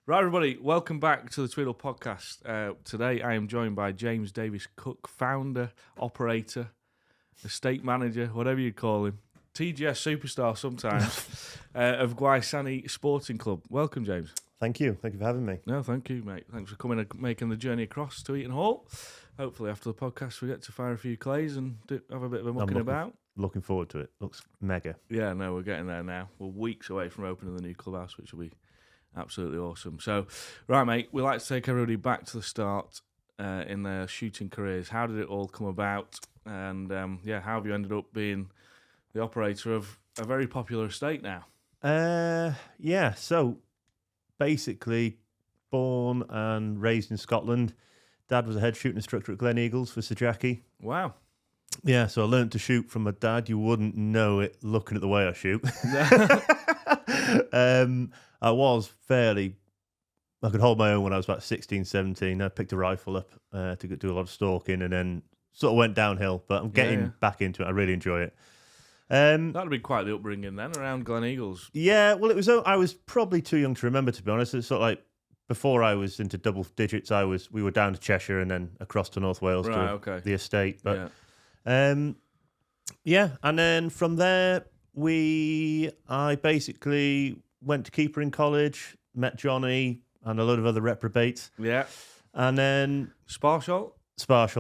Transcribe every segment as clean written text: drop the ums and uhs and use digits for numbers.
Right, everybody, welcome back to the Tweedle podcast. Today I am joined by James Davis Cooke, founder, operator, estate manager, whatever you call him, TGS superstar sometimes, of Gwysaney Sporting Club. Welcome, James. Thank you. Thank you for having me. No, thank you, mate. Thanks for coming and making the journey across to Eaton Hall. Hopefully after the podcast we get to fire a few clays and have a bit of a mucking about. Looking forward to it. Looks mega. Yeah, no, we're getting there now. We're weeks away from opening the new clubhouse, which will be absolutely awesome. So, right, mate, we like to take everybody back to the start in their shooting careers. How did it all come about? And, how have you ended up being the operator of a very popular estate now? So basically born and raised in Scotland. Dad was a head shooting instructor at Glen Eagles for Sir Jackie. Wow. Yeah, so I learned to shoot from my dad. You wouldn't know it looking at the way I shoot. I was I could hold my own when I was about 16, 17. I picked a rifle up to do a lot of stalking and then sort of went downhill. But I'm getting back into it. I really enjoy it. That'd have been quite the upbringing then around Glen Eagles. Yeah, well, I was probably too young to remember, to be honest. It's sort of like before I was into double digits, we were down to Cheshire and then across to North Wales to the estate. But and then from there I basically went to keeper in college, met Jonny and a load of other reprobates. Yeah. And then Sparsholt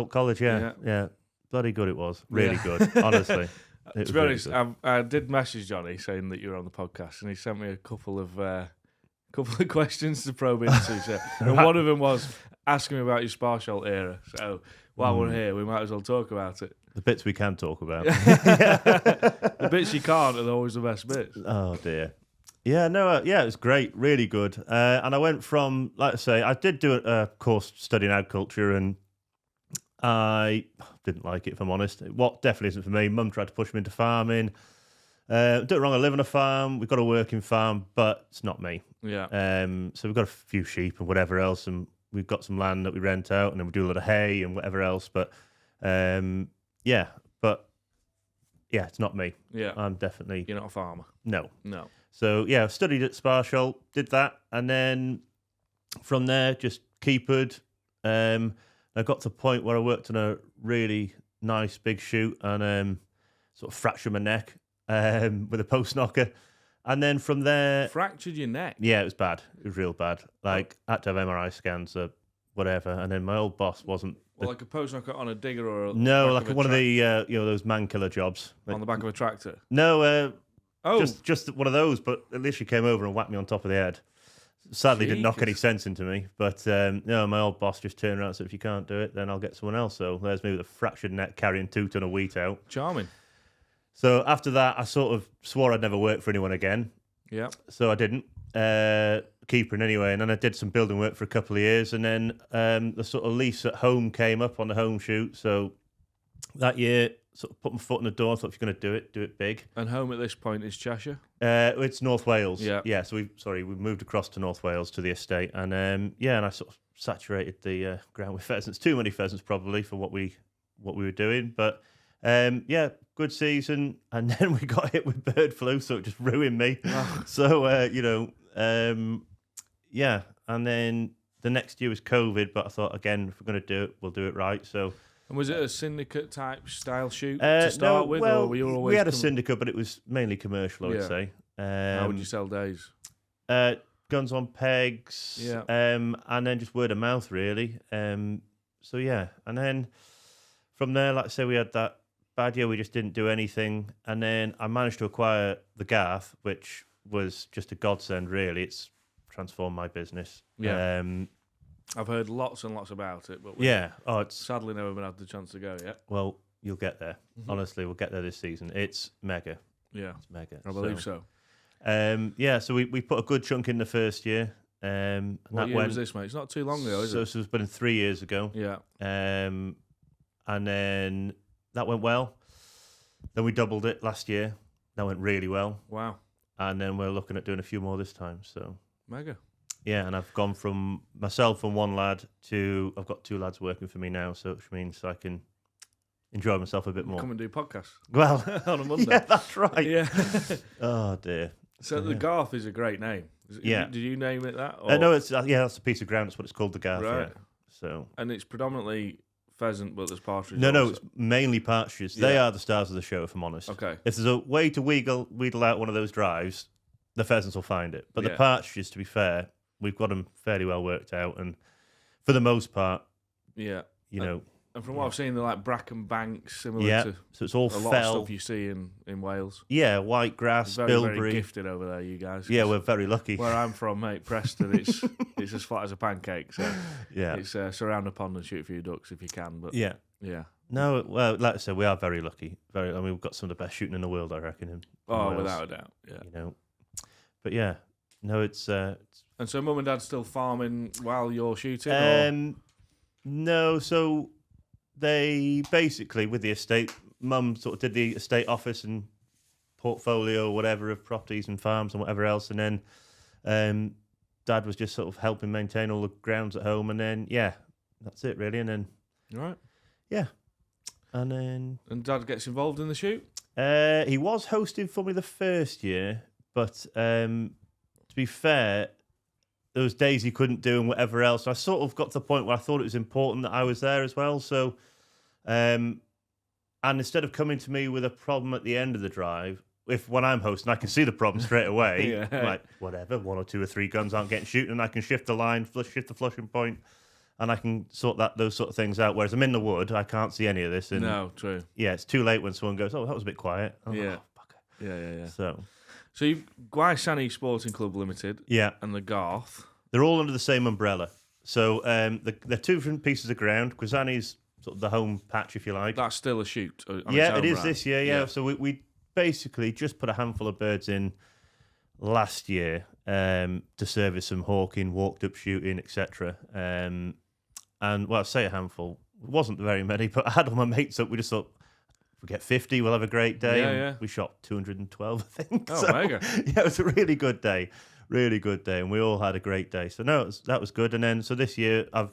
College, yeah. Bloody good it was. Really good, honestly. To be honest, I did message Jonny saying that you were on the podcast, and he sent me a couple of questions to probe into. So, and one of them was asking me about your Sparsholt era. So while we're here, we might as well talk about it. The bits we can talk about. The bits you can't are always the best bits. Oh dear. Yeah, no, it was great, really good. And I went from, like I say, I did do a course studying agriculture, and I didn't like it, if I'm honest. What definitely isn't for me. Mum tried to push me into farming. Don't get me wrong, I live on a farm. We've got a working farm, but it's not me. Yeah. So we've got a few sheep and whatever else, and we've got some land that we rent out, and then we do a lot of hay and whatever else. But it's not me. Yeah. I'm definitely... You're not a farmer. No. So, I studied at Sparsholt, did that, and then from there, just keepered. I got to the point where I worked on a really nice big shoot and sort of fractured my neck with a post knocker. And then from there... Fractured your neck? Yeah, it was bad. It was real bad. Like, I had to have MRI scans or whatever. And then my old boss wasn't... Well, like a post knocker on a digger or... No, like one of the, those man killer jobs. On the back of a tractor? No, just one of those, but at least she came over and whacked me on top of the head. Sadly, didn't knock any sense into me. But my old boss just turned around and said, if you can't do it, then I'll get someone else. So there's me with a fractured neck carrying 2 ton of wheat out. Charming. So after that, I sort of swore I'd never work for anyone again. Yeah. So I didn't. Keeping anyway. And then I did some building work for a couple of years. And then the sort of lease at home came up on the home shoot. So that year, sort of put my foot in the door. I thought, if you're going to do it big. And home at this point is Cheshire? It's North Wales. Yeah. Yeah, so we moved across to North Wales to the estate. And and I sort of saturated the ground with pheasants. Too many pheasants probably for what we were doing. But good season. And then we got hit with bird flu, so it just ruined me. Oh. So, and then the next year was COVID, but I thought, again, if we're going to do it, we'll do it right. So, and was it a syndicate type style shoot to start with, or were you always? We had a syndicate, but it was mainly commercial, I would say. How would you sell days? Guns on pegs, and then just word of mouth, really. And then from there, like I say, we had that bad year. We just didn't do anything, and then I managed to acquire the Garth, which was just a godsend, really. It's transformed my business. Yeah. I've heard lots and lots about it, but it's sadly never been had the chance to go yet. Well, you'll get there. Mm-hmm. Honestly, we'll get there this season. It's mega. Yeah, it's mega. I believe so. So we put a good chunk in the first year. What year was this, mate? It's not too long ago, is it? So it's been 3 years ago. Yeah. And then that went well. Then we doubled it last year. That went really well. Wow. And then we're looking at doing a few more this time. So mega. Yeah, and I've gone from myself and one lad to I've got 2 lads working for me now, so which means I can enjoy myself a bit more. Come and do podcasts. Well, on a Monday. Yeah, that's right. Yeah. Oh dear. So the Garth is a great name. Yeah. Did you name it that? No, it's that's a piece of ground. That's what it's called, the Garth. Right. Yeah. So. And it's predominantly pheasant, but there's partridge. No, it's mainly partridges. They are the stars of the show, if I'm honest. Okay. If there's a way to wheedle out one of those drives, the pheasants will find it. But the partridges, to be fair, we've got them fairly well worked out, and for the most part, you know. And from what I've seen, they're like bracken banks, similar to so it's all a lot of stuff you see in Wales. Yeah, white grass, bilberry. Very gifted over there, you guys. Yeah, we're very lucky. Where I'm from, mate, Preston, it's as flat as a pancake. So it's surround a pond and shoot a few ducks if you can. But yeah. No, well, like I said, we are very lucky. We've got some of the best shooting in the world, I reckon. In Wales, without a doubt. Yeah. You know, but yeah, no, it's. And so, mum and dad still farming while you're shooting? No, so. They basically, with the estate, mum sort of did the estate office and portfolio, whatever, of properties and farms and whatever else. And then dad was just sort of helping maintain all the grounds at home. And then, that's it really. And then, right. Yeah. And then. And dad gets involved in the shoot? He was hosting for me the first year. But to be fair, there was days he couldn't do and whatever else. I sort of got to the point where I thought it was important that I was there as well. So, and instead of coming to me with a problem at the end of the drive, when I'm hosting, I can see the problem straight away. I'm like, whatever, 1 or 2 or 3 guns aren't getting shooting, and I can shift the line, shift the flushing point, and I can sort those sort of things out. Whereas I'm in the wood, I can't see any of this. And no, true. Yeah, it's too late when someone goes, "Oh, that was a bit quiet." Like, yeah, yeah. So you've Gwysaney Sporting Club Limited, and the Garth. They're all under the same umbrella. So they're 2 different pieces of ground. Gwysaney's sort of the home patch, if you like. That's still a shoot. Yeah, it is this year. Yeah. So we basically just put a handful of birds in last year to service some hawking, walked up shooting, etc. And well, I say a handful. It wasn't very many, but I had all my mates up. We just thought, if we get 50, we'll have a great day. Yeah. We shot 212, I think. Oh, mega. Yeah, it was a really good day. Really good day, and we all had a great day. So no, that was good. And then so this year I've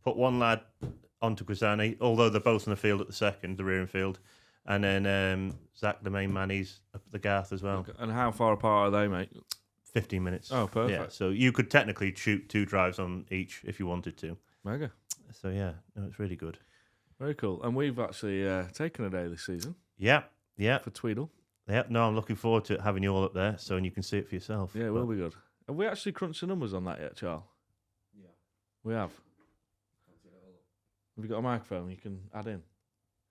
put one lad onto Gwysaney, although they're both in the field at the rearing field, and then Zach, the main man, he's up at the Garth as well. Okay. And how far apart are they, mate? 15 minutes. Oh, perfect. Yeah, so you could technically shoot 2 drives on each if you wanted to. Mega. So yeah, no, it's really good. Very cool. And we've actually taken a day this season. Yeah. For Tweedl. Yeah, no, I'm looking forward to having you all up there, so you can see it for yourself. Yeah, it will be good. Have we actually crunched the numbers on that yet, Charles? Yeah. We have? Have you got a microphone you can add in?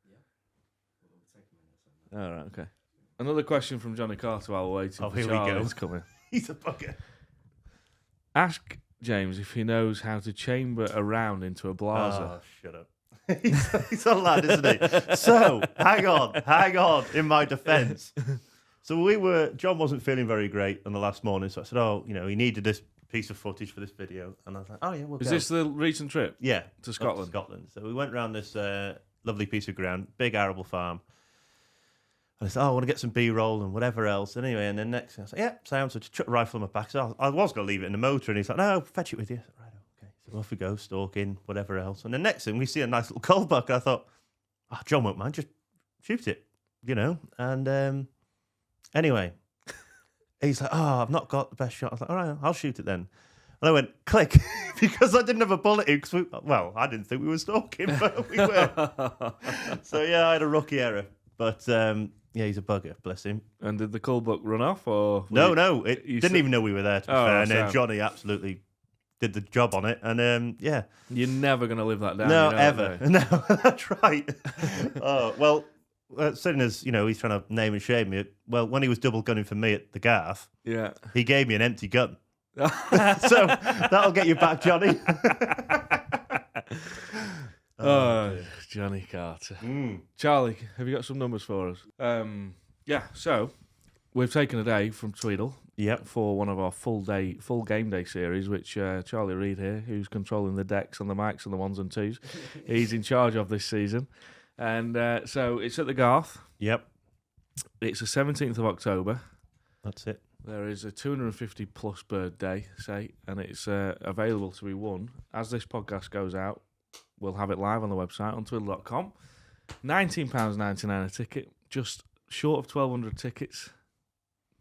Yeah. All right, okay. Another question from Jonny Carter while we're waiting for here Charlie. We go. It's coming. He's a bugger. Ask James if he knows how to chamber a round into a blazer. Oh, shut up. he's a lad, isn't he? So, hang on, in my defence. So John wasn't feeling very great on the last morning, so I said, he needed this piece of footage for this video. And I was like, oh, yeah, we'll go. Is this the recent trip? Yeah. To Scotland? Scotland. So we went around this lovely piece of ground, big arable farm. And I said, I want to get some B-roll and whatever else. And anyway, and then next thing I was like, yeah, sounds. So just chuck the rifle in my back. So I was going to leave it in the motor. And he's like, no, fetch it with you. I said, right, okay. So off we go, stalking, whatever else. And the next thing, we see a nice little coal buck. I thought, John won't mind, just shoot it, And anyway, he's like, I've not got the best shot. I was like, all right, I'll shoot it then. And I went, click, because I didn't have a bullet in. I didn't think we were stalking, but we were. So, yeah, I had a rookie error. But, he's a bugger, bless him. And did the coal buck run off? Or No, it didn't even know we were there, to be fair. And then Johnny absolutely did the job on it. And, You're never going to live that down. No, ever. No, that's right. Well... seeing as, he's trying to name and shame me, well, when he was double gunning for me at the Garth, he gave me an empty gun. So that'll get you back, Johnny. Jonny Carter. Charlie, have you got some numbers for us? So we've taken a day from Tweedl for one of our full game day series, which Charlie Reid here, who's controlling the decks and the mics and the 1s and 2s, he's in charge of this season. And so it's at the Garth. Yep. It's the 17th of October. That's it. There is a 250 plus bird day, and it's available to be won. As this podcast goes out, we'll have it live on the website on Tweedl.com. £19.99 a ticket, just short of 1,200 tickets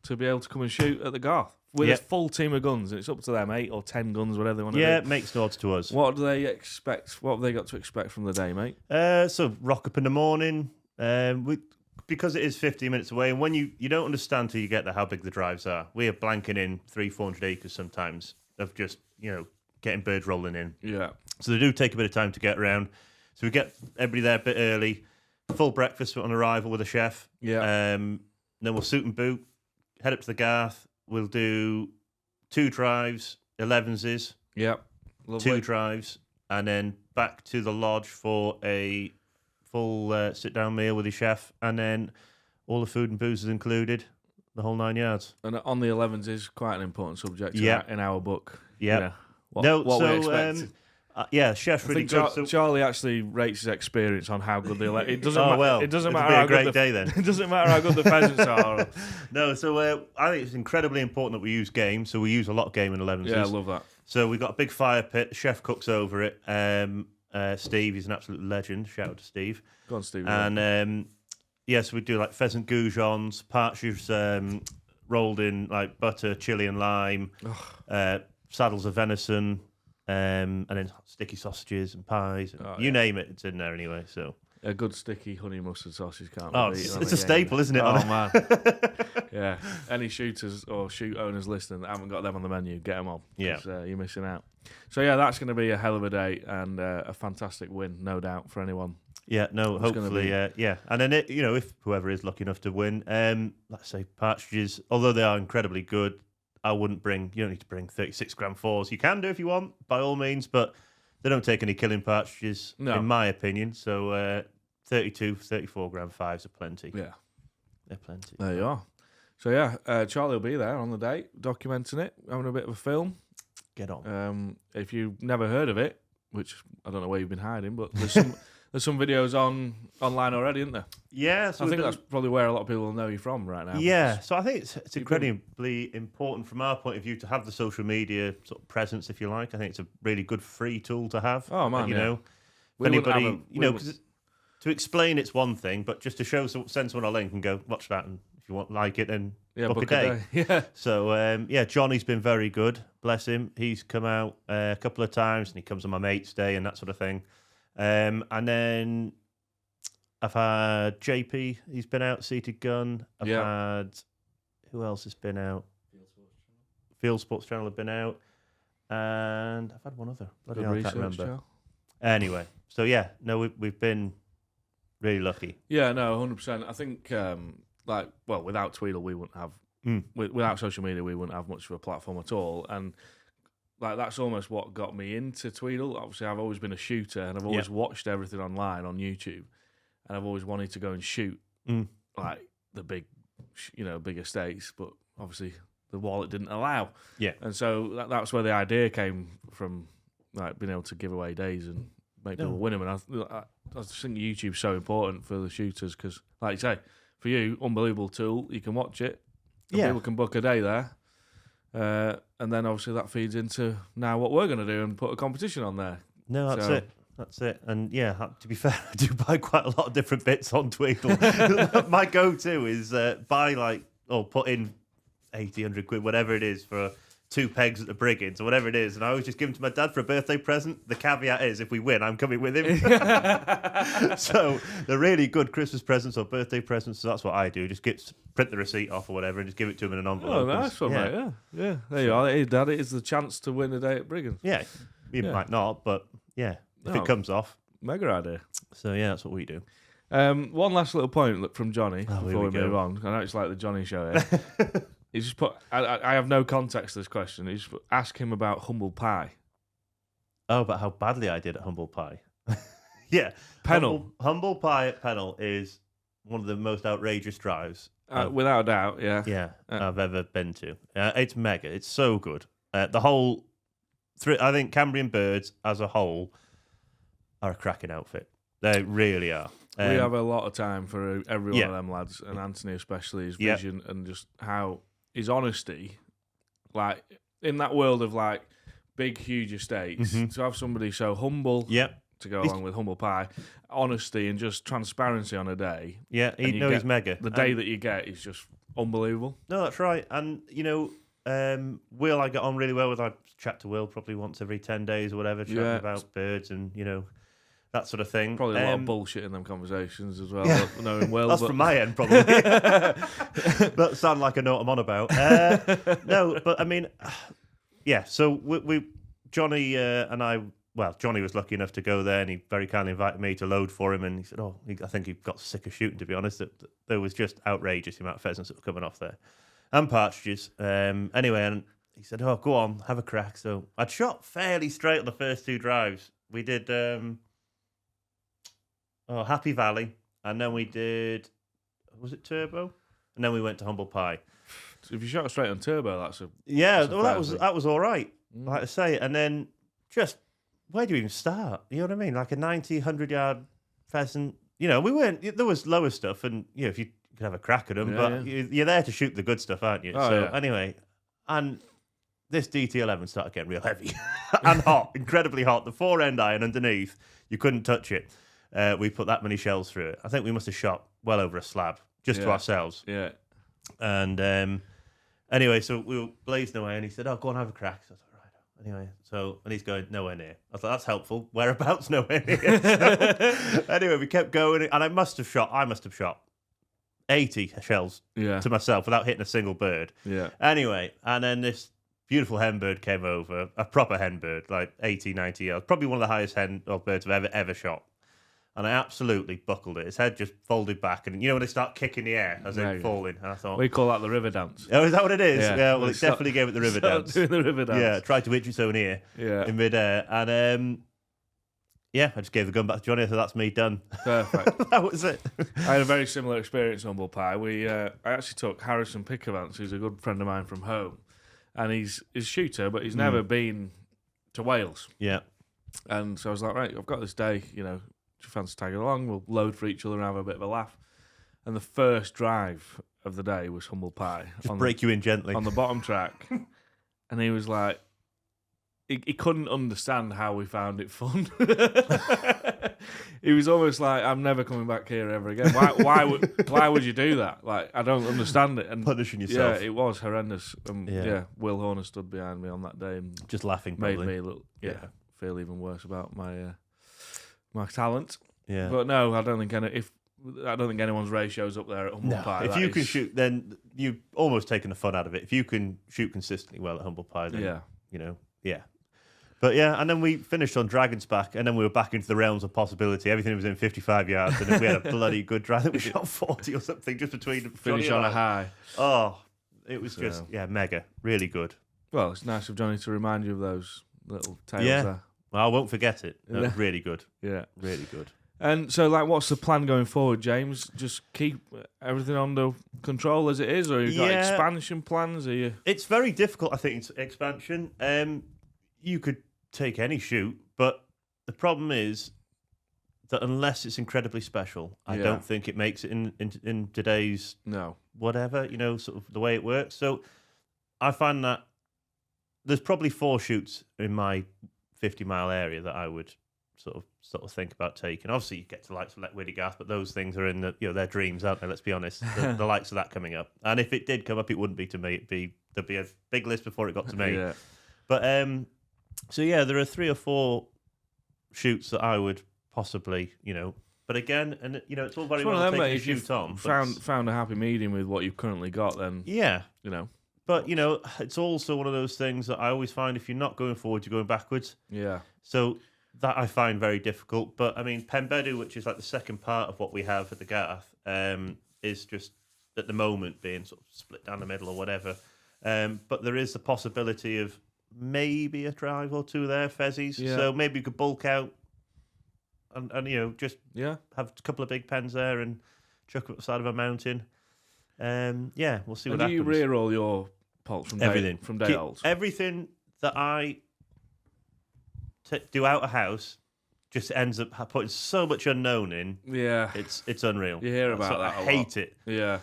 to be able to come and shoot at the Garth with a full team of guns, and it's up to them, 8 or 10 guns, whatever they want to do. Yeah, it makes no odds to us. What do they expect? What have they got to expect from the day, mate? So rock up in the morning, because it is 15 minutes away, and when you don't understand till you get there how big the drives are. We are blanking in 300-400 acres sometimes of just, getting birds rolling in. Yeah. So they do take a bit of time to get around. So we get everybody there a bit early, full breakfast on arrival with a chef. Yeah. Then we'll suit and boot, head up to the Garth. We'll do 2 drives, 11s. Yeah. Lovely. 2 drives, and then back to the lodge for a full sit-down meal with your chef, and then all the food and booze is included, the whole 9 yards. And on the 11s is quite an important subject in our book. Yeah. What we expect. Chef's really good. So Charlie actually rates his experience on how good the it doesn't it doesn't it'll matter be how a great good day then. It doesn't matter how good the pheasants are. No, so I think it's incredibly important that we use game. So we use a lot of game in 11s. Yeah, I love that. So we've got a big fire pit. The chef cooks over it. Steve, he's an absolute legend. Shout out to Steve. Go on, Steve. And so we do like pheasant goujons, partridge rolled in like butter, chili and lime, saddles of venison, and then sticky sausages and pies. And you name it, it's in there anyway. So a good sticky honey mustard sausage can't be beaten. It's a staple, isn't it? Oh, man. Yeah. Any shooters or shoot owners listening that haven't got them on the menu, get them on. Yeah. You're missing out. So, yeah, that's going to be a hell of a day and a fantastic win, no doubt, for anyone. Yeah, no, hopefully, yeah. And then, if whoever is lucky enough to win, let's say partridges, although they are incredibly good, you don't need to bring 36-gram 4s. You can do if you want, by all means, but they don't take any killing partridges, in my opinion. So 32, 34-gram 5s are plenty. Yeah. They're plenty. There you are. So, yeah, Charlie will be there on the day, documenting it, having a bit of a film. Get on. If you've never heard of it, which I don't know where you've been hiding, but there's some videos online already, isn't there? Yeah. So I think that's probably where a lot of people will know you from right now. Yeah. So I think it's incredibly important from our point of view to have the social media sort of presence, if you like. I think it's a really good free tool to have. Oh, man, if anybody, because to explain it's one thing, but just to send someone a link and go, watch that, and if you like it, then book a day. Yeah. So, Johnny's been very good. Bless him. He's come out a couple of times, and he comes on my mate's day and that sort of thing. And then I've had JP. He's been out, Seated Gun. I've had... Who else has been out? Field Sports Channel have been out. And I've had one other. I can't remember. Channel. Anyway, so we've been really lucky. Yeah, no, 100%. I think, without Tweedl, we wouldn't have... Without social media, we wouldn't have much of a platform at all. And that's almost what got me into Tweedl. Obviously, I've always been a shooter, and I've always watched everything online on YouTube, and I've always wanted to go and shoot like the big estates, but obviously the wallet didn't allow. Yeah, and so that's where the idea came from, like being able to give away days and make people win them. And I just think YouTube's so important for the shooters because, like you say, for you, unbelievable tool. You can watch it. People can book a day there. And then obviously that feeds into now what we're going to do and put a competition on there. No, that's it. And to be fair, I do buy quite a lot of different bits on Tweedl. My go-to is put in 80, 100 quid, whatever it is, for 2 pegs at the Briggins or whatever it is. And I always just give them to my dad for a birthday present. The caveat is if we win, I'm coming with him. So they're really good Christmas presents or birthday presents. So that's what I do. Just print the receipt off or whatever and just give it to him in an envelope. Oh, nice one, mate. Yeah. There you are. Hey, Dad, it is the chance to win a day at Briggins. Yeah. You might not, but if it comes off. Mega idea. So, that's what we do. One last little point from Johnny before we move on. I know it's like the Johnny show here. He's just put... I have no context to this question. He's just put, ask him about humble pie. Oh, about how badly I did at humble pie. Yeah. Pennell. Humble pie at Pennell is one of the most outrageous drives. Without a doubt, yeah. Yeah, I've ever been to. It's mega. It's so good. The whole... I think Cambrian birds as a whole are a cracking outfit. They really are. We have a lot of time for every one of them lads, and Anthony especially, his vision and just how his honesty, like in that world of like big, huge estates, to have somebody so humble to go along with humble pie, honesty and just transparency on a day. Yeah, he's mega. The day that you get is just unbelievable. No, that's right. And, Will, I get on really well with. I chat to Will probably once every 10 days or whatever, chatting about birds and, that sort of thing. Probably a lot of bullshit in them conversations as well, knowing Will. That's from my end, probably. That sound like I know what I'm on about. No, but I mean, so we Jonny and I, well, Jonny was lucky enough to go there and he very kindly invited me to load for him. And he said, I think he got sick of shooting, to be honest. That there was just outrageous the amount of pheasants that were coming off there. And partridges. Anyway, and he said, go on, have a crack. So I'd shot fairly straight on the first 2 drives. We did Happy Valley, and then we did, was it Turbo? And then we went to Humble Pie. So if you shot straight on Turbo, that's a that was all right, like I say. And then just, where do you even start? You know what I mean? Like a 90, 100-yard pheasant. We weren't, there was lower stuff, and if you could have a crack at them, but you're there to shoot the good stuff, aren't you? Anyway, and this DT11 started getting real heavy and hot, incredibly hot. The 4-end iron underneath, you couldn't touch it. We put that many shells through it. I think we must have shot well over a slab just to ourselves. Yeah. And anyway, so we were blazing away, and he said, go on, have a crack. So I thought, right. Anyway, and he's going, nowhere near. I thought, that's helpful. Whereabouts? Nowhere near. So, anyway, we kept going, and I must have shot 80 shells to myself without hitting a single bird. Yeah. Anyway, and then this beautiful hen bird came over, a proper hen bird, like 80, 90 yards, probably one of the highest hen or birds I've ever shot. And I absolutely buckled it. His head just folded back. And when they start kicking the air as they're falling. And I thought... We call that the river dance. Oh, is that what it is? Yeah, well, it definitely gave it the river dance. Doing the river dance. Yeah, tried to itch its own ear in midair. And, I just gave the gun back to Jonny. So that's me done. Perfect. That was it. I had a very similar experience on Humble Pie. I actually took Harrison Pickavance, who's a good friend of mine from home. And he's a shooter, but he's never been to Wales. Yeah. And so I was like, right, I've got this day, if you fancy tagging along, we'll load for each other and have a bit of a laugh. And the first drive of the day was Humble Pie. Just break you in gently. On the bottom track. And he was like, he couldn't understand how we found it fun. He was almost like, I'm never coming back here ever again. Why would you do that? Like, I don't understand it. And punishing yourself. Yeah, it was horrendous. Will Horner stood behind me on that day and just laughing, made probably. me look, feel even worse about my talent. Yeah. But no, I don't think anyone's ratio's up there at Humble Pie. If you can shoot, then you've almost taken the fun out of it. If you can shoot consistently well at Humble Pie, then But and then we finished on Dragon's Back, and then we were back into the realms of possibility. Everything was in 55 yards, and we had a bloody good drive. I think we shot 40 or something just between. Finish on a high. Oh, it was just mega, really good. Well, it's nice of Jonny to remind you of those little tales there. Well, I won't forget it. It was really good. Yeah. Really good. And so, what's the plan going forward, James? Just keep everything under control as it is, or you got expansion plans? Are you? It's very difficult, I think, expansion. You could take any shoot, but the problem is that unless it's incredibly special, I don't think it makes it in today's whatever, sort of the way it works. So I find that there's probably 4 shoots in my 50-mile area that I would sort of think about taking. Obviously, you get to likes of Widdygath, but those things are in their dreams, aren't they? Let's be honest. The likes of that coming up, and if it did come up, it wouldn't be to me. There'd be a big list before it got to me. Yeah. But there are 3 or 4 shoots that I would possibly, But again, and it's all very well taking a shoot on. Found a happy medium with what you've currently got, then But, it's also one of those things that I always find if you're not going forward, you're going backwards. Yeah. So that I find very difficult. But, I mean, Pembedu, which is like the second part of what we have at the Garth, is just at the moment being sort of split down the middle or whatever. But there is the possibility of maybe a drive or 2 there, Fezzies. Yeah. So maybe you could bulk out and just have a couple of big pens there and chuck up the side of a mountain. We'll see what happens. Do you rear all your poults from everything from day olds? Everything that I do out of house just ends up putting so much unknown in. Yeah, it's unreal. You hear about that? I hate it. Yeah.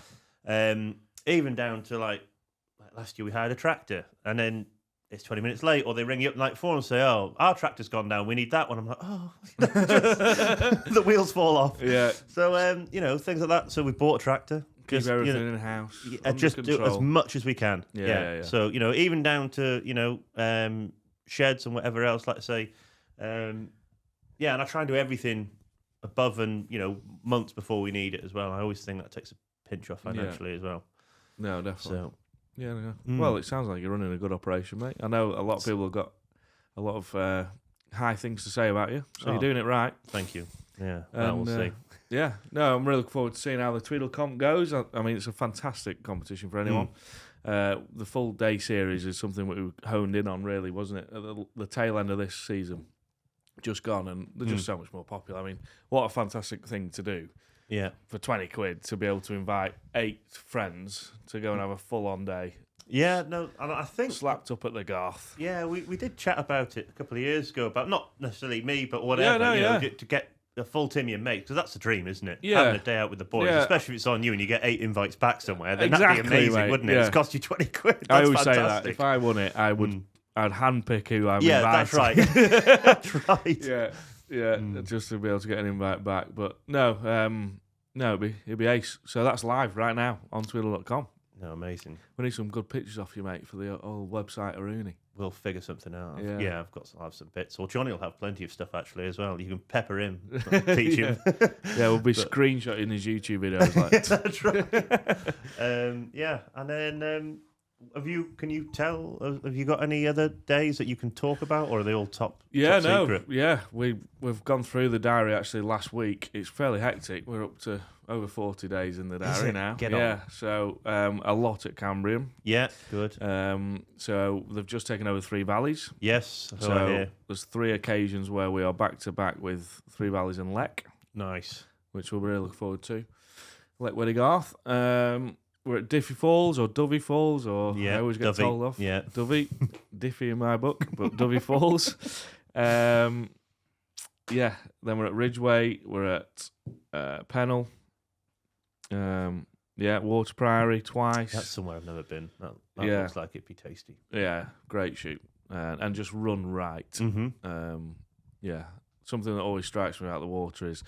Even down to like last year we hired a tractor and then it's 20 minutes late, or they ring you up night before and say, "Oh, our tractor's gone down. We need that one." I'm like, "Oh," the wheels fall off. Yeah. So things like that. So we bought a tractor. Keep everything in house. Just do as much as we can. Yeah. So even down to sheds and whatever else. Like I say, and I try and do everything above and months before we need it as well. I always think that takes a pinch off financially as well. No, definitely. So, well, it sounds like you're running a good operation, mate. I know a lot of people have got a lot of high things to say about you, so you're doing it right. Thank you. Yeah, we'll see. Yeah, no, I'm really looking forward to seeing how the Tweedle Comp goes. I mean, it's a fantastic competition for anyone. The full day series is something we honed in on, really, wasn't it? At the tail end of this season, just gone, and they're just so much more popular. I mean, what a fantastic thing to do. Yeah, for 20 quid to be able to invite 8 friends to go and have a full-on day. Yeah, no, and I think slapped up at the Garth. Yeah, we did chat about it a couple of years ago, about not necessarily me, but whatever. To get a full team of your mates, because that's the dream, isn't it? Yeah, having a day out with the boys, especially if it's on you and you get 8 invites back somewhere. Then that'd be amazing, mate. Wouldn't it? It's cost you 20 quid. That's I always fantastic. say that if I won it, I'd handpick who I'm inviting. That's right. That's right. Yeah, just to be able to get an invite back. But no, it'd be ace. So that's live right now on Tweedl.com. No, amazing. We need some good pictures off you, mate, for the old website Rooney. We'll figure something out. Yeah, I'll have some bits. Well, Jonny will have plenty of stuff actually as well. You can pepper him, teach him. We'll be screenshotting his YouTube videos. Like. That's right. And then have you got any other days that you can talk about, or are they all top secret? Yeah, we've gone through the diary actually last week. It's fairly hectic. We're up to over 40 days in the diary now. Get on. So a lot at Cambrian. Yeah, good. So they've just taken over Three Valleys. Yes. So there's 3 occasions where we are back to back with Three Valleys and Leck. Nice. Which we'll really look forward to. Leck Weddigarth. We're at Diffie Falls or Dovey Falls, or I always get told off. Yeah, Dovey, Diffie in my book, but Dovey Falls. Then we're at Ridgeway. We're at Pennell. Water Priory twice. That's somewhere I've never been. That looks like it'd be tasty. Yeah, great shoot, and just run right. Mm-hmm. Something that always strikes me about the water is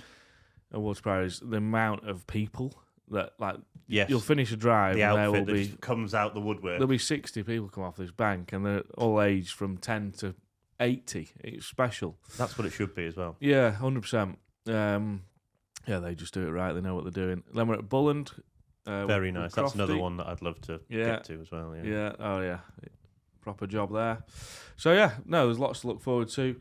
Water Priory is the amount of people. That you'll finish a drive the and outfit there will that just comes out the woodwork. There'll be 60 people come off this bank and they're all aged from 10 to 80. It's special. That's what it should be as well. Yeah, 100%. They just do it right. They know what they're doing. Then we're at Bulland. Very nice. That's another one that I'd love to get to as well. Yeah. Oh yeah. Proper job there. So there's lots to look forward to.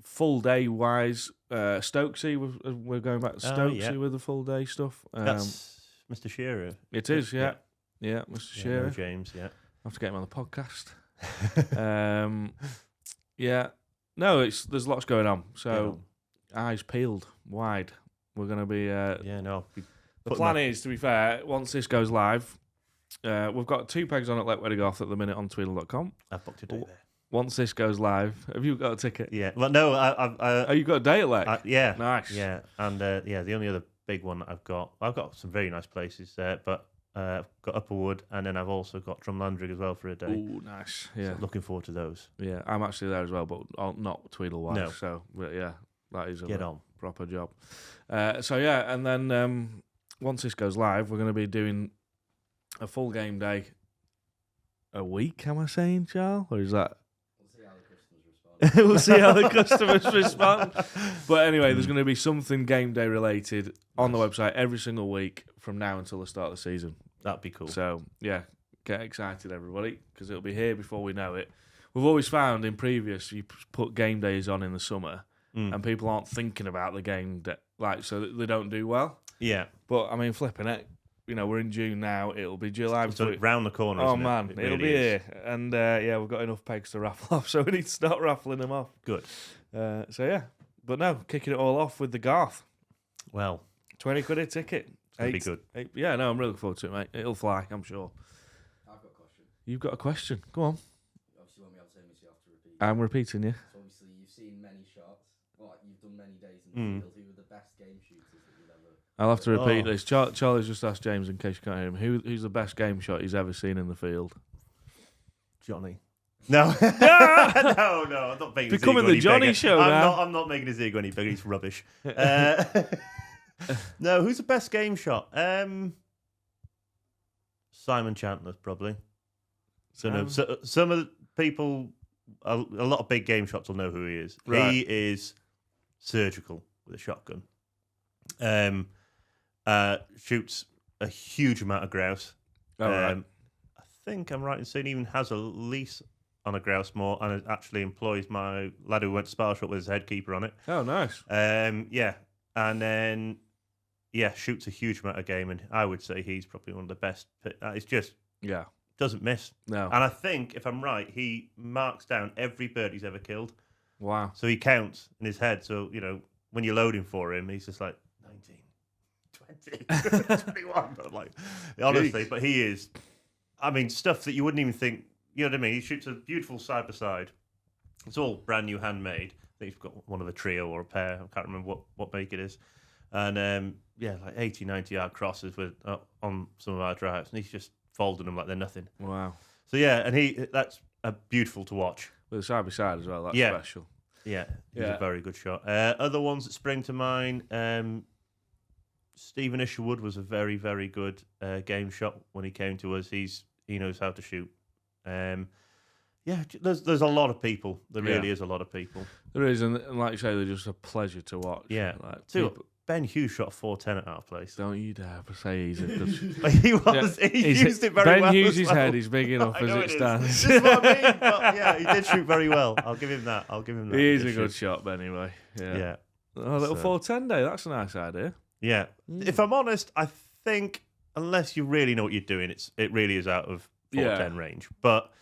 Full day wise, Stokesy, we're going back to Stokesy with the full day stuff. That's Mr. Shearer. It is, yeah, Mr. Shearer. James, I have to get him on the podcast. There's lots going on. So eyes peeled wide. We're going to be. The plan is, to be fair, once this goes live, we've got 2 pegs on at Leck Weddigarth at the minute on Tweedle.com. I've booked a day there. Once this goes live, have you got a ticket? Yeah. Well, no, you've got a day at Leck? Yeah. Nice. Yeah, and the only other big one that I've got some very nice places there, but I've got Upperwood, and then I've also got Drumlandrig as well for a day. Oh, nice. Yeah. So looking forward to those. Yeah, I'm actually there as well, but not Tweedle-wise. No. So, but that is a proper job. And then once this goes live, we're going to be doing a full game day a week, am I saying, Charles? Or is that... We'll see how the customers respond. But anyway, there's going to be something game day related on the website every single week from now until the start of the season. That'd be cool. So, get excited, everybody, because it'll be here before we know it. We've always found in previous, you put game days on in the summer and people aren't thinking about the game, so they don't do well. Yeah. But, I mean, flipping it. We're in June now. It'll be July. So round the corner. Oh isn't man, it it'll be here, and we've got enough pegs to raffle off, so we need to start raffling them off. Good. But no, kicking it all off with the Garth. Well, 20 quid a ticket. It'll be good. I'm really looking forward to it, mate. It'll fly, I'm sure. I've got a question. You've got a question? Go on. You obviously won't be able to say me, so you have to repeat. I'm repeating you. So obviously you've seen many shots. Well, you've done many days in the field. Who were the best game shooters that you've ever? I'll have to repeat this. Charlie's just asked James, in case you can't hear him, who's the best game shot he's ever seen in the field? Jonny. No. no, I'm not making it's becoming the Jonny show now. I'm not making his ego any bigger. He's rubbish. No, who's the best game shot? Simon Chandler's probably. So some of the people, a lot of big game shots will know who he is. Right. He is surgical with a shotgun. Shoots a huge amount of grouse. Right. I think I'm right in saying he even has a lease on a grouse moor and actually employs my lad who went to Sparshot with his head keeper on it. Oh, nice. Yeah. And then, shoots a huge amount of game, and I would say he's probably one of the best. It's just, doesn't miss. No. And I think, if I'm right, he marks down every bird he's ever killed. Wow. So he counts in his head. So, when you're loading for him, he's just like, 19, 20, 21. But honestly, but he is, stuff that you wouldn't even think, you know what I mean? He shoots a beautiful side-by-side. It's all brand new handmade. I think he's got one of a trio or a pair. I can't remember what make it is. And, 80, 90 yard crosses with on some of our drives. And he's just folding them like they're nothing. Wow. So, and that's beautiful to watch. With a side-by-side as well, that's special. Yeah, he's a very good shot. Other ones that spring to mind, Stephen Isherwood was a very, very good game shot when he came to us. He knows how to shoot. There's a lot of people. There really is a lot of people. There is, and like you say, they're just a pleasure to watch. Yeah. Ben Hughes shot a 410 at our place. Don't you dare say he's a good... He was. Yeah, he used it very Ben well. Ben Hughes' head is big enough as it stands. That's what I mean. But he did shoot very well. I'll give him that. He is a good shot, Ben, anyway. Yeah. A little 410 day. That's a nice idea. Yeah. If I'm honest, I think unless you really know what you're doing, it really is out of 410 range. But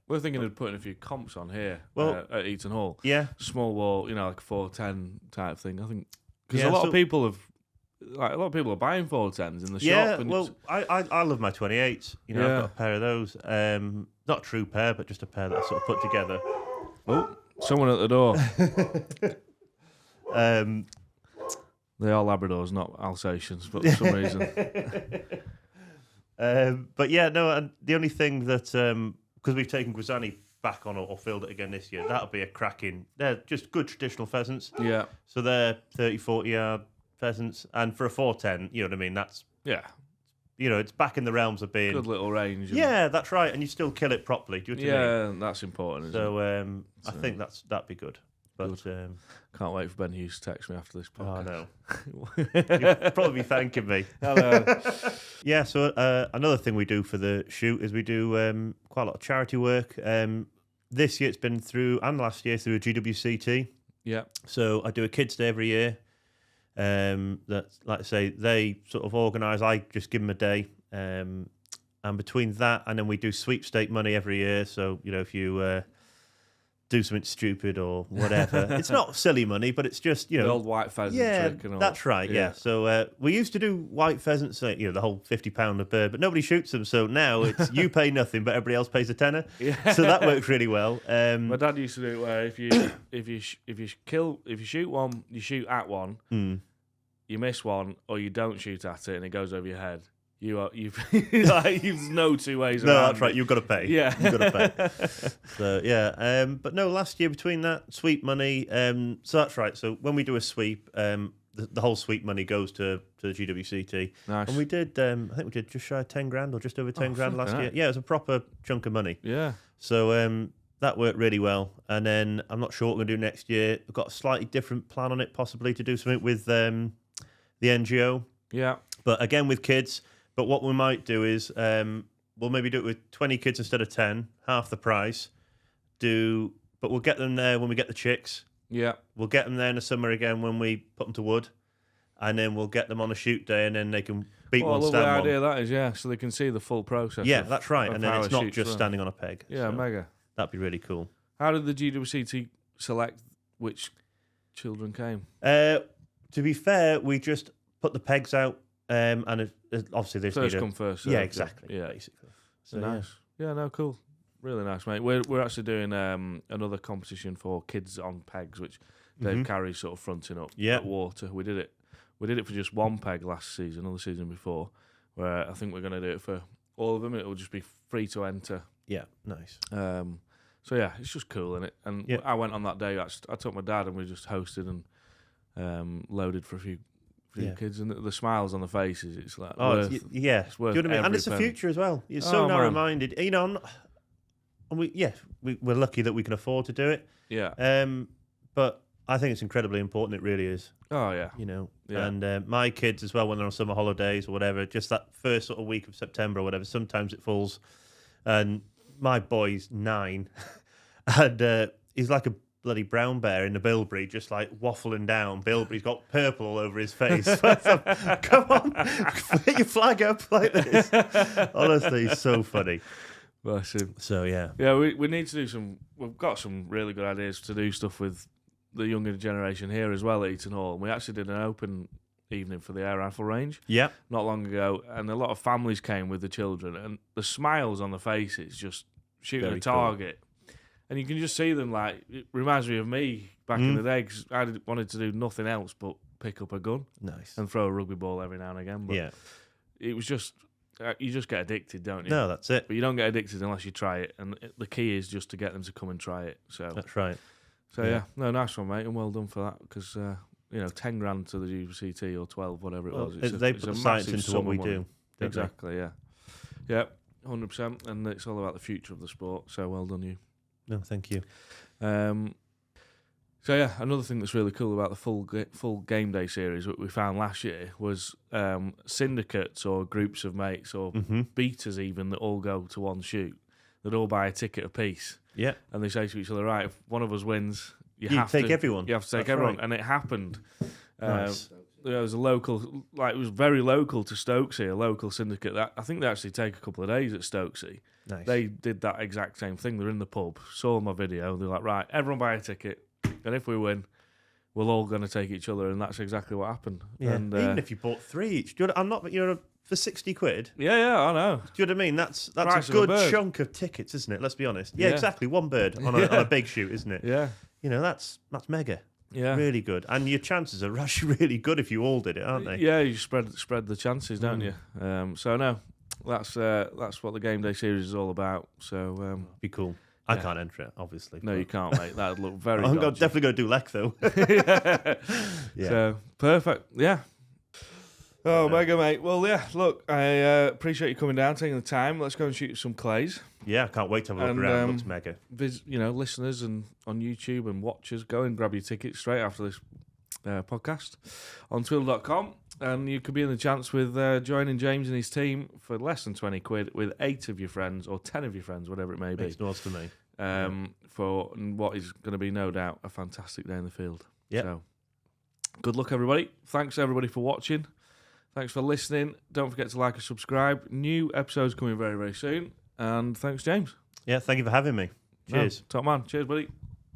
we're thinking of putting a few comps on here at Eaton Hall. Yeah, small wall, like a 410 type thing. I think because a lot of people are buying 410s in the shop. Yeah, well, I love my 28s. I've got a pair of those. Not a true pair, but just a pair that I sort of put together. Oh, someone at the door. They are Labradors, not Alsatians, but for some reason. But and the only thing that because we've taken Gwysaney back on or filled it again this year, that'll be a cracking. They're just good traditional pheasants. Yeah. So they're 30, 40 yard pheasants, and for a 410, you know what I mean. That's it's back in the realms of being good little range. Yeah, that's right, and you still kill it properly. Do you know what I mean? That's important. So I think that'd be good. But can't wait for Ben Hughes to text me after this podcast. Oh no, you'll probably be thanking me. Hello. Yeah. So another thing we do for the shoot is we do quite a lot of charity work. This year it's been through, and last year through a GWCT. Yeah. So I do a kids' day every year. That, like I say, they sort of organise. I just give them a day. And between that and then we do sweepstake money every year. So if you do something stupid or whatever. It's not silly money, but it's just, the old white pheasant trick and all. That's right, yeah. So we used to do white pheasants, the whole £50 a bird, but nobody shoots them, so now it's you pay nothing, but everybody else pays a tenner. Yeah. So that works really well. My dad used to do it where if you shoot one, you shoot at one, you miss one, or you don't shoot at it and it goes over your head. You've no two ways around. No, that's right. You've got to pay. Yeah, you've got to pay. So but no. Last year between that sweep money, so that's right. So when we do a sweep, the whole sweep money goes to the GWCT. Nice. And we did. I think we did just shy of 10 grand or just over 10 grand last year. Yeah, it was a proper chunk of money. Yeah. So that worked really well. And then I'm not sure what we're going to do next year. We've got a slightly different plan on it, possibly to do something with the NGO. Yeah. But again with kids. But what we might do is we'll maybe do it with 20 kids instead of 10, half the price. But we'll get them there when we get the chicks. Yeah. We'll get them there in the summer again when we put them to wood. And then we'll get them on a shoot day and then they can beat one, stand one. I love the idea that is, so they can see the full process. Yeah, that's right. And then it's not just standing on a peg. Yeah, so mega. That'd be really cool. How did the GWCT select which children came? To be fair, we just put the pegs out. And obviously there's first come first served. Yeah, exactly. Yeah, basically. So nice. Yeah, no, cool. Really nice, mate. We're actually doing another competition for kids on pegs, which Dave Carey's sort of fronting up at Water. We did it for just one peg last season, or the season before. Where I think we're going to do it for all of them. It will just be free to enter. Yeah, nice. So yeah, it's just cool, isn't it? And I went on that day. I took my dad and we just hosted and loaded for a for your kids, and the smiles on the faces. It's like, it's worth. Do you know what I mean? And it's the future as well. You're so narrow-minded. You know, we're lucky that we can afford to do it. Yeah. But I think it's incredibly important. It really is. Oh yeah. You know, and my kids as well, when they're on summer holidays or whatever, just that first sort of week of September or whatever. Sometimes it falls, and my boy's 9, and he's like a bloody brown bear in the bilberry, just like waffling down. Bilberry's got purple all over his face. Come on, put your flag up like this. Honestly, it's so funny. Bless him. So yeah, we need to do some. We've got some really good ideas to do stuff with the younger generation here as well at Eaton Hall. And we actually did an open evening for the air rifle range. Yeah, not long ago, and a lot of families came with the children, and the smiles on the faces just shooting a target. Cool. And you can just see them, like, it reminds me of me back in the day, because I wanted to do nothing else but pick up a gun. Nice. And throw a rugby ball every now and again. But it was just, you just get addicted, don't you? No, that's it. But you don't get addicted unless you try it. And the key is just to get them to come and try it. So that's right. So, no, nice one, mate, and well done for that, because, 10 grand to the UCT or 12, whatever it was. They put the science into what we do. Exactly, yeah. Yeah, 100%, and it's all about the future of the sport, so well done you. No, thank you. Another thing that's really cool about the full game day series that we found last year was syndicates or groups of mates or beaters even that all go to one shoot. They'd all buy a ticket apiece. Yeah. And they say to each other, right, if one of us wins, you have to take everyone. You have to take everyone. Right. And it happened. Nice. There was a local, it was very local to Stokesay, a local syndicate. That I think they actually take a couple of days at Stokesay. Nice. They did that exact same thing. They're in the pub, saw my video. They're like, right, everyone buy a ticket. And if we win, we're all going to take each other. And that's exactly what happened. Yeah. And, even if you bought 3 each. I'm not, for 60 quid. Yeah, I know. Do you know what I mean? That's a good chunk of tickets, isn't it? Let's be honest. Yeah, exactly. One bird on a big shoot, isn't it? Yeah. That's mega. Yeah. Really good. And your chances are actually really good if you all did it, aren't they? Yeah, you spread the chances, don't you? So no, that's what the game day series is all about. So be cool. I can't enter it, obviously. No, you can't, mate. That'd look very I'm definitely going to do Lek, though. Yeah. So, perfect. Yeah. Oh, mega, mate. Well, yeah, look, I appreciate you coming down, taking the time. Let's go and shoot some clays. Yeah, I can't wait to have a look around. It looks mega. Listeners and on YouTube and watchers, go and grab your tickets straight after this podcast on Tweedl.com. And you could be in the chance with joining James and his team for less than 20 quid with 8 of your friends or 10 of your friends, whatever it may be. Makes no odds to me. For what is going to be, no doubt, a fantastic day in the field. Yeah. So, good luck, everybody. Thanks, everybody, for watching. Thanks for listening. Don't forget to like and subscribe. New episodes coming very, very soon. And thanks, James. Yeah, thank you for having me. Cheers. Top man. Cheers, buddy.